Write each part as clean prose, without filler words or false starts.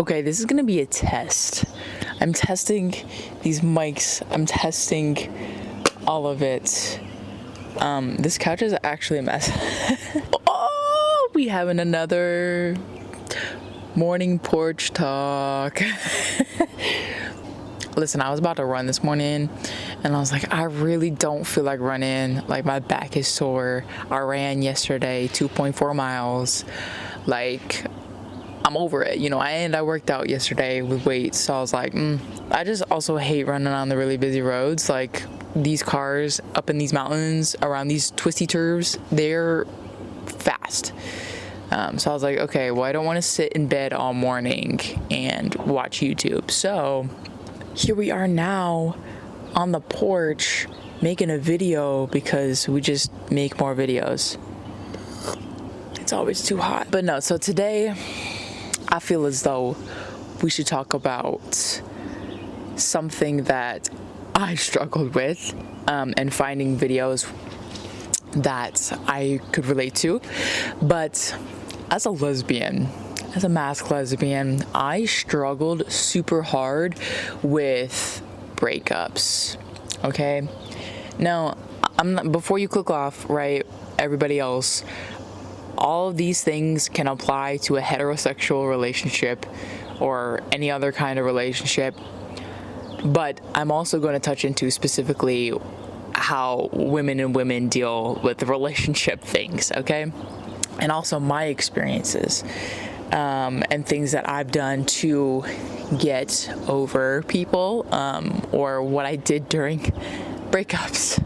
Okay, this is gonna be a test. I'm testing these mics. I'm testing all of it. This couch is actually a mess. Oh, we having another morning porch talk. Listen, I was about to run this morning and I was like, I really don't feel like running. Like, my back is sore. I ran yesterday 2.4 miles. Like, I'm over it, you know. I worked out yesterday with weights, so I was like, I just also hate running on the really busy roads. Like, these cars up in these mountains around these twisty turves, they're fast. So I was like, okay, well, I don't want to sit in bed all morning and watch YouTube. So here we are now on the porch making a video because we just make more videos. It's always too hot. But no, so today I feel as though we should talk about something that I struggled with, and finding videos that I could relate to. But as a lesbian, as a Masc lesbian, I struggled super hard with breakups. Okay, now before you click off, right, everybody else, all of these things can apply to a heterosexual relationship or any other kind of relationship, but I'm also going to touch into specifically how women and women deal with the relationship things, okay? And also my experiences, and things that I've done to get over people, or what I did during breakups.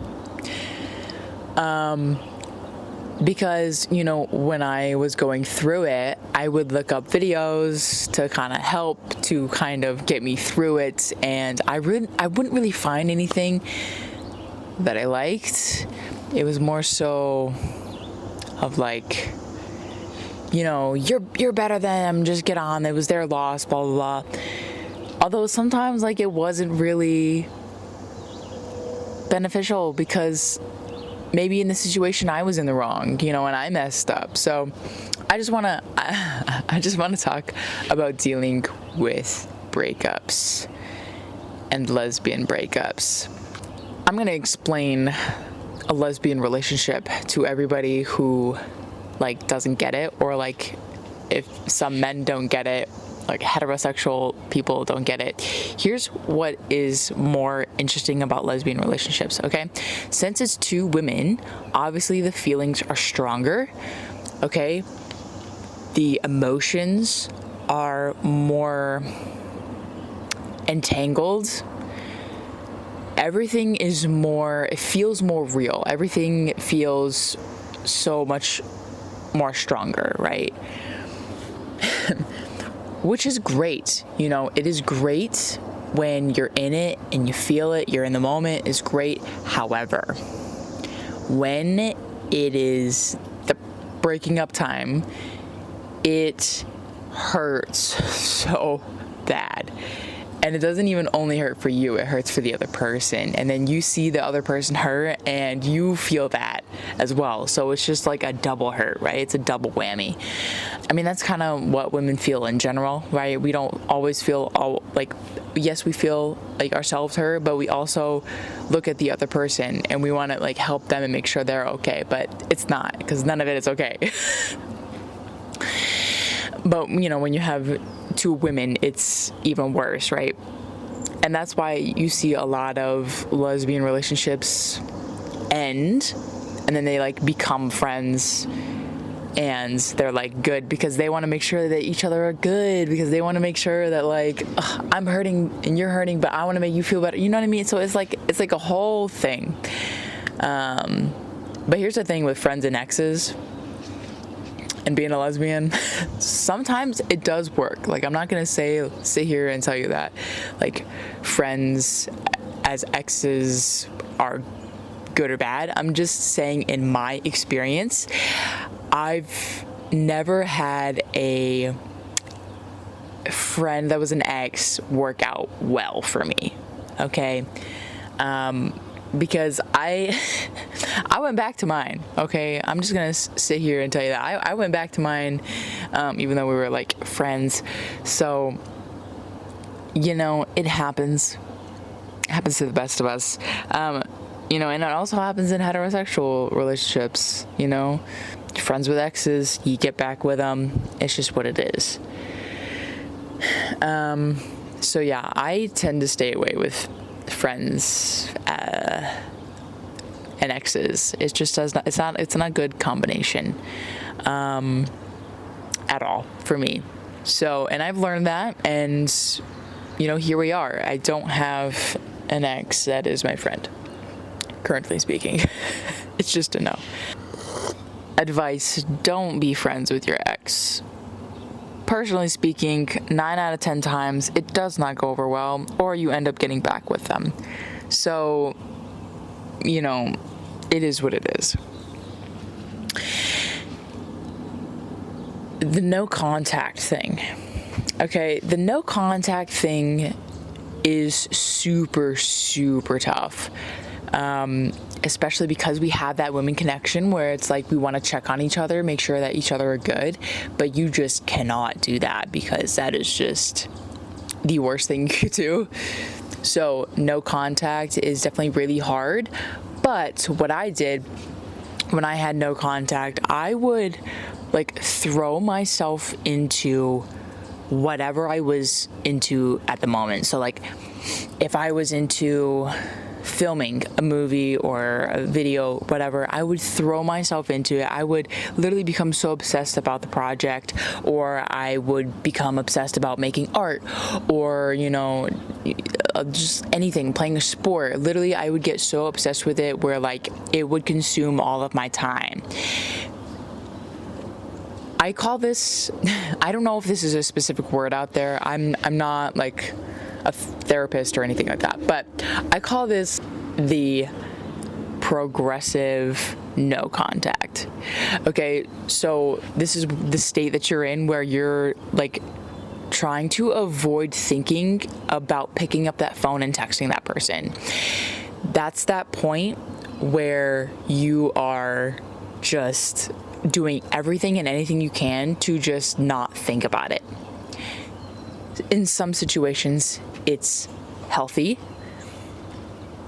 Because, you know, when I was going through it, I would look up videos to kind of help, to kind of get me through it, and I wouldn't really find anything that I liked. It was more so of like, you know, you're better than them, just get on, it was their loss, blah blah blah. Although sometimes, like, it wasn't really beneficial because maybe in the situation I was in the wrong, you know, and I messed up. So I just want to talk about dealing with breakups and lesbian breakups. I'm going to explain a lesbian relationship to everybody who, like, doesn't get it, or like if some men don't get it, like heterosexual people don't get it. Here's what is more interesting about lesbian relationships, okay? Since it's two women, obviously the feelings are stronger, okay? The emotions are more entangled. Everything is more, it feels more real. Everything feels so much more stronger, right? Which is great. You know, it is great when you're in it and you feel it, you're in the moment, is great. However, when it is the breaking up time, it hurts so bad. And it doesn't even only hurt for you, it hurts for the other person. And then you see the other person hurt and you feel that as well. So it's just like a double hurt, right? It's a double whammy. I mean, that's kind of what women feel in general, right? We don't always feel all like, yes, we feel like ourselves hurt, but we also look at the other person and we want to like help them and make sure they're okay. But it's not, because none of it is okay. But, you know, when you have two women, it's even worse, right? And that's why you see a lot of lesbian relationships end, and then they like become friends, and they're like good because they want to make sure that each other are good, because they want to make sure that like, I'm hurting and you're hurting, but I want to make you feel better. You know what I mean? So it's like a whole thing. But here's the thing with friends and exes and being a lesbian, sometimes it does work. Like, I'm not gonna sit here and tell you that like friends as exes are good or bad. I'm just saying, in my experience, I've never had a friend that was an ex work out well for me, okay? Because I went back to mine, okay? I'm just gonna sit here and tell you that I went back to mine, even though we were like friends. So it happens. It happens to the best of us. And it also happens in heterosexual relationships, friends with exes, you get back with them. It's just what it is. So yeah, I tend to stay away with friends and exes. It just does not. It's not a good combination at all for me. So, and I've learned that, and here we are. I don't have an ex that is my friend, currently speaking. It's just a no. Advice: don't be friends with your ex. Personally speaking, 9 out of 10 times, it does not go over well, or you end up getting back with them. So, it is what it is. The no contact thing. Okay, the no contact thing is super, super tough. Especially because we have that women connection where it's like we want to check on each other, make sure that each other are good, but you just cannot do that because that is just the worst thing you could do. So no contact is definitely really hard. But what I did when I had no contact, I would throw myself into whatever I was into at the moment. So if I was into filming a movie or a video, whatever, I would throw myself into it. I would literally become so obsessed about the project, or I would become obsessed about making art, or just anything, playing a sport. Literally, I would get so obsessed with it where it would consume all of my time. I call this, I don't know if this is a specific word out there. I'm not a therapist or anything like that, but I call this the progressive no contact. Okay, so this is the state that you're in where you're trying to avoid thinking about picking up that phone and texting that person. That's that point where you are just doing everything and anything you can to just not think about it. In some situations, it's healthy.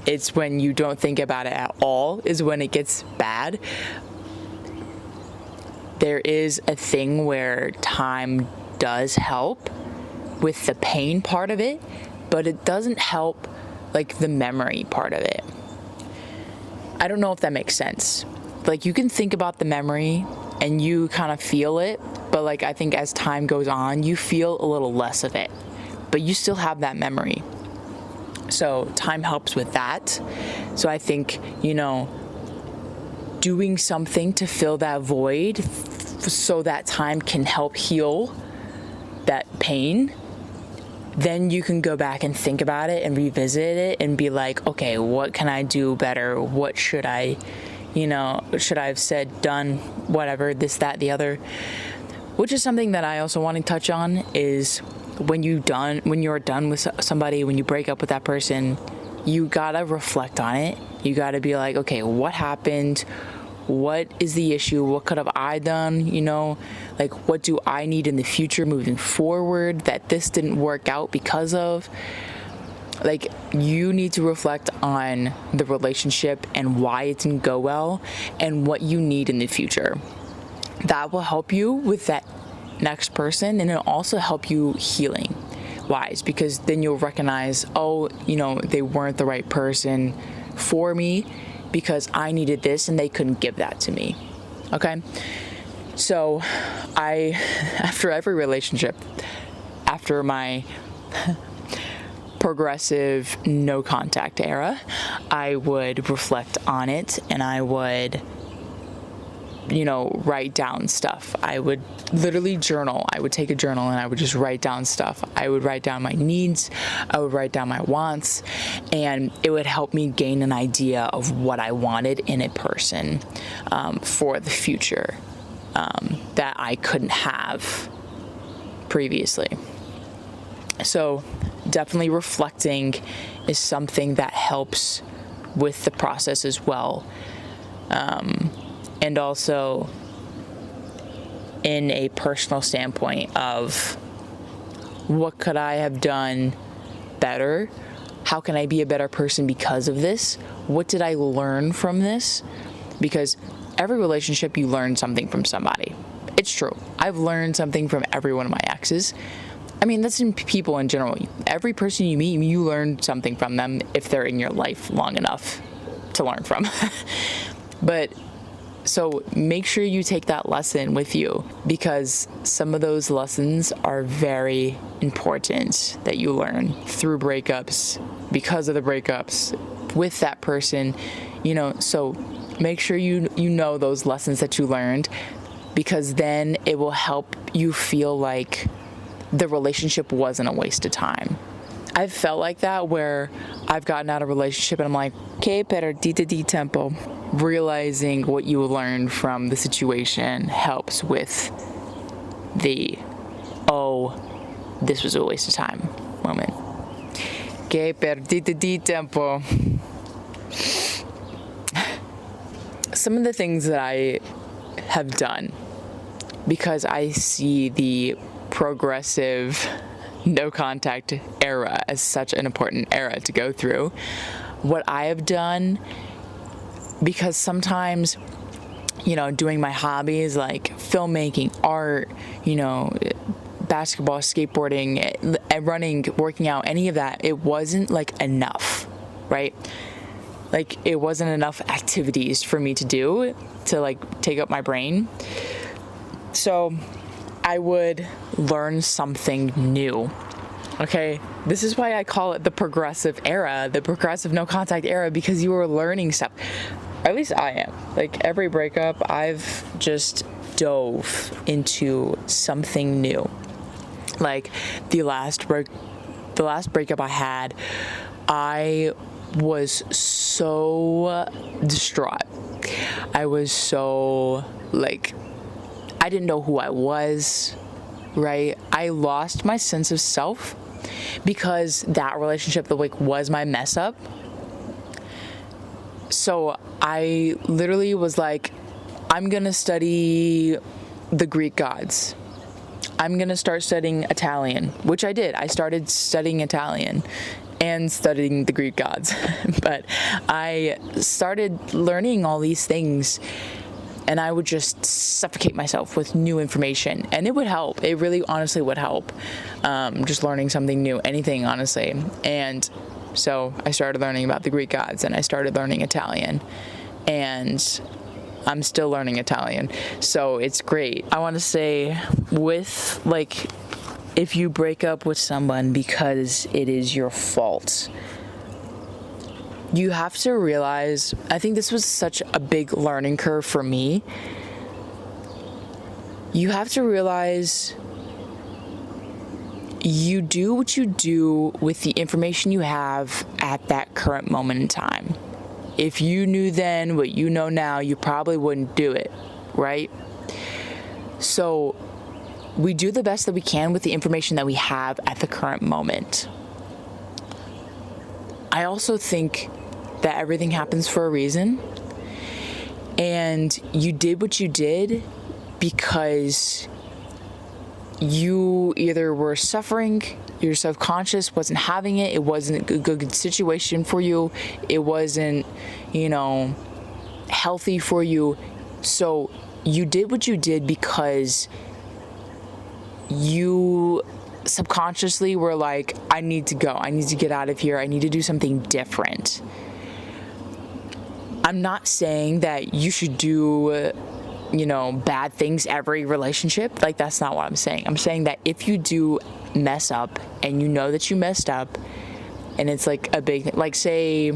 It's when you don't think about it at all is when it gets bad. There is a thing where time does help with the pain part of it, but it doesn't help the memory part of it. I don't know if that makes sense. You can think about the memory and you kind of feel it, but I think as time goes on, you feel a little less of it, but you still have that memory. So time helps with that. So I think, doing something to fill that void so that time can help heal that pain, then you can go back and think about it and revisit it and be like, okay, what can I do better? What should I, should I have said, done, whatever, this, that, the other? Which is something that I also want to touch on is when you're done with somebody, when you break up with that person, you gotta reflect on it. You gotta be like, okay, what happened? What is the issue? What could have I done? What do I need in the future moving forward that this didn't work out because of? You need to reflect on the relationship and why it didn't go well and what you need in the future. That will help you with that next person, and it'll also help you healing wise, because then you'll recognize, they weren't the right person for me because I needed this and they couldn't give that to me. Okay, so after every relationship, after my progressive no contact era, I would reflect on it and I would write down stuff. I would literally journal. I would take a journal and I would just write down stuff. I would write down my needs. I would write down my wants, and it would help me gain an idea of what I wanted in a person for the future that I couldn't have previously. So definitely reflecting is something that helps with the process as well. And also in a personal standpoint of what could I have done better? How can I be a better person because of this? What did I learn from this? Because every relationship, you learn something from somebody. It's true. I've learned something from every one of my exes. I mean, that's in people in general. Every person you meet, you learn something from them if they're in your life long enough to learn from. But so make sure you take that lesson with you, because some of those lessons are very important that you learn through breakups, because of the breakups with that person, so make sure you know those lessons that you learned, because then it will help you feel like the relationship wasn't a waste of time. I've felt like that where I've gotten out of a relationship and I'm like, okay, perdite tempo. Realizing what you learned from the situation helps with the, oh, this was a waste of time moment. Que perdite tempo. Some of the things that I have done, because I see the progressive no contact era as such an important era to go through, what I have done, because sometimes, doing my hobbies like filmmaking, art, basketball, skateboarding, running, working out, any of that, it wasn't like enough, right? Like it wasn't enough activities for me to do to like take up my brain. So I would learn something new. Okay, this is why I call it the progressive era, the progressive no contact era, because you were learning stuff. At least I am. Like every breakup, I've just dove into something new. Like the last breakup I had, I was so distraught. I was so I didn't know who I was, right? I lost my sense of self because that relationship was my mess up. So I literally was like, I'm gonna study the Greek gods. I'm gonna start studying Italian, which I did. I started studying Italian and studying the Greek gods. But I started learning all these things, and I would just suffocate myself with new information. And it would help. It really honestly would help. Just learning something new, anything, honestly. And so I started learning about the Greek gods, and I started learning Italian. And I'm still learning Italian. So it's great. I want to say if you break up with someone because it is your fault, you have to realize, I think this was such a big learning curve for me. You have to realize you do what you do with the information you have at that current moment in time. If you knew then what you know now, you probably wouldn't do it, right? So we do the best that we can with the information that we have at the current moment. I also think that everything happens for a reason, and you did what you did because you either were suffering, your subconscious wasn't having it wasn't a good situation for you, it wasn't, healthy for you. So you did what you did because you subconsciously were like, I need to go, I need to get out of here, I need to do something different. I'm not saying that you should do, bad things every relationship. That's not what I'm saying. I'm saying that if you do mess up and you know that you messed up and it's like a big thing, say,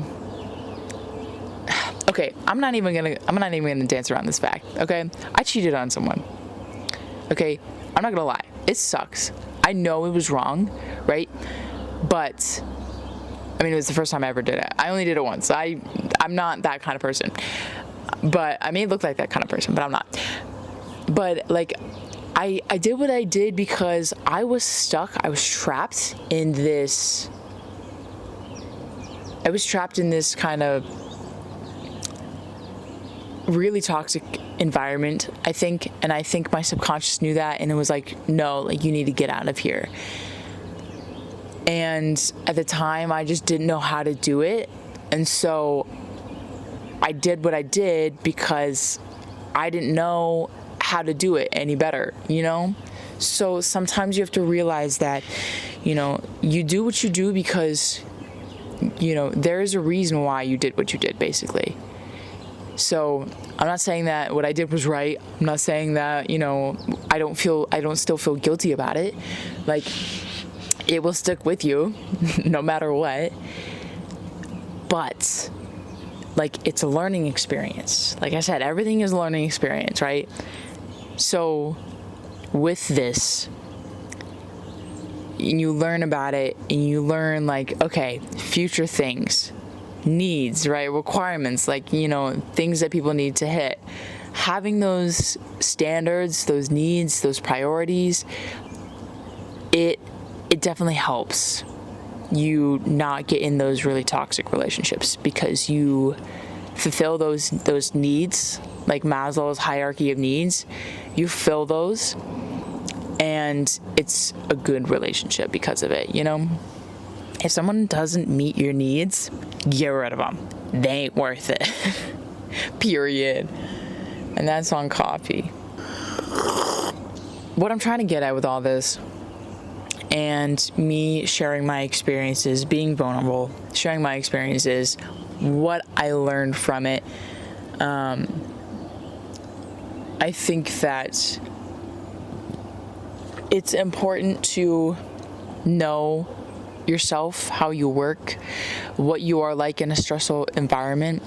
okay, I'm not even gonna dance around this fact. Okay, I cheated on someone. Okay, I'm not gonna lie, it sucks. I know it was wrong, right? But it was the first time I ever did it. I only did it once. I'm not that kind of person. But I may look like that kind of person, but I'm not. But I did what I did because I was stuck. I was trapped in this kind of really toxic environment, I think. And I think my subconscious knew that, and it was like, no, you need to get out of here. And at the time, I just didn't know how to do it. And so I did what I did because I didn't know how to do it any better, you know? So sometimes you have to realize that, you know, you do what you do because, you know, there is a reason why you did what you did, basically. So I'm not saying that what I did was right. I'm not saying that, you know, I don't still feel guilty about it. Like, it will stick with you no matter what. But, like, it's a learning experience. Like I said, everything is a learning experience, right? So with this, you learn about it and you learn, like, okay, future things, needs, right? Requirements, like, you know, things that people need to hit. Having those standards, those needs, those priorities, it definitely helps you not get in those really toxic relationships, because you fulfill those needs, like Maslow's hierarchy of needs. You fill those, and it's a good relationship because of it, you know? If someone doesn't meet your needs, get rid of them. They ain't worth it. Period. And that's on coffee. What I'm trying to get at with all this, and me sharing my experiences, being vulnerable, sharing my experiences, what I learned from it, I think that it's important to know yourself, how you work, what you are like in a stressful environment.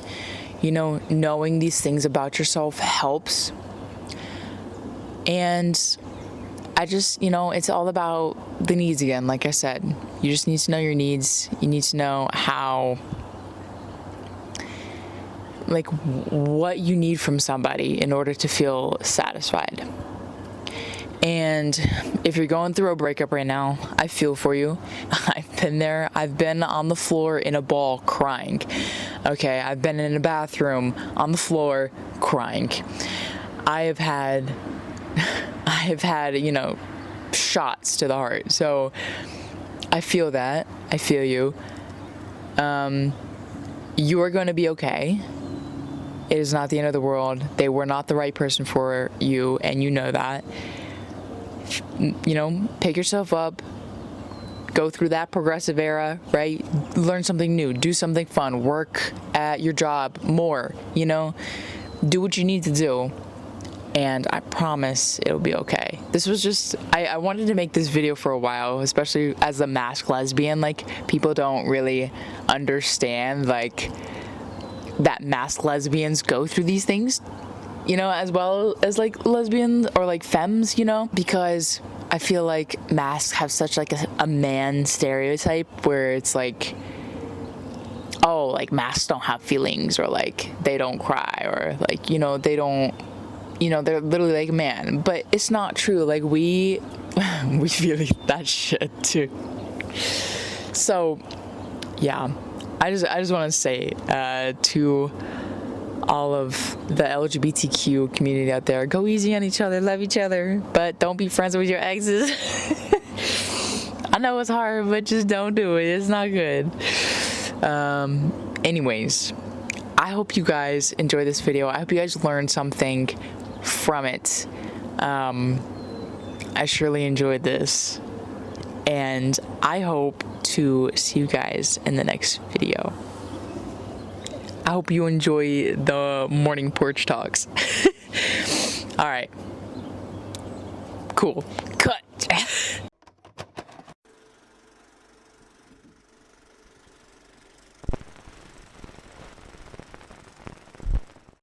You know, knowing these things about yourself helps. And I just, you know, it's all about the needs again. Like I said, you just need to know your needs. You need to know how, like, what you need from somebody in order to feel satisfied. And if you're going through a breakup right now, I feel for you. I've been there. I've been on the floor in a ball crying. Okay, I've been in a bathroom on the floor crying. I have had, you know, shots to the heart. So I feel that. I feel you. You are going to be okay. It is not the end of the world. They were not the right person for you, and you know that. You know, pick yourself up, go through that progressive era, right? Learn something new, do something fun, work at your job more, you know, do what you need to do, and I promise it'll be okay. This was just, I wanted to make this video for a while, especially as a Masc lesbian. Like, people don't really understand, like, that Masc lesbians go through these things, you know, as well as, like, lesbians or, like, femmes, you know, because I feel like Mascs have such, like, a man stereotype where it's like, oh, like, Mascs don't have feelings, or, like, they don't cry, or, like, you know, they don't, you know, they're literally like a man. But it's not true. Like, we feel like that shit too. So yeah, I just want to say to all of the LGBTQ community out there, go easy on each other, love each other, but don't be friends with your exes. I know it's hard, but just don't do it. It's not good. Anyways, I hope you guys enjoy this video. I hope you guys learned something from it. I surely enjoyed this, and I hope to see you guys in the next video. I hope you enjoy the morning porch talks. All right. Cool. Cut.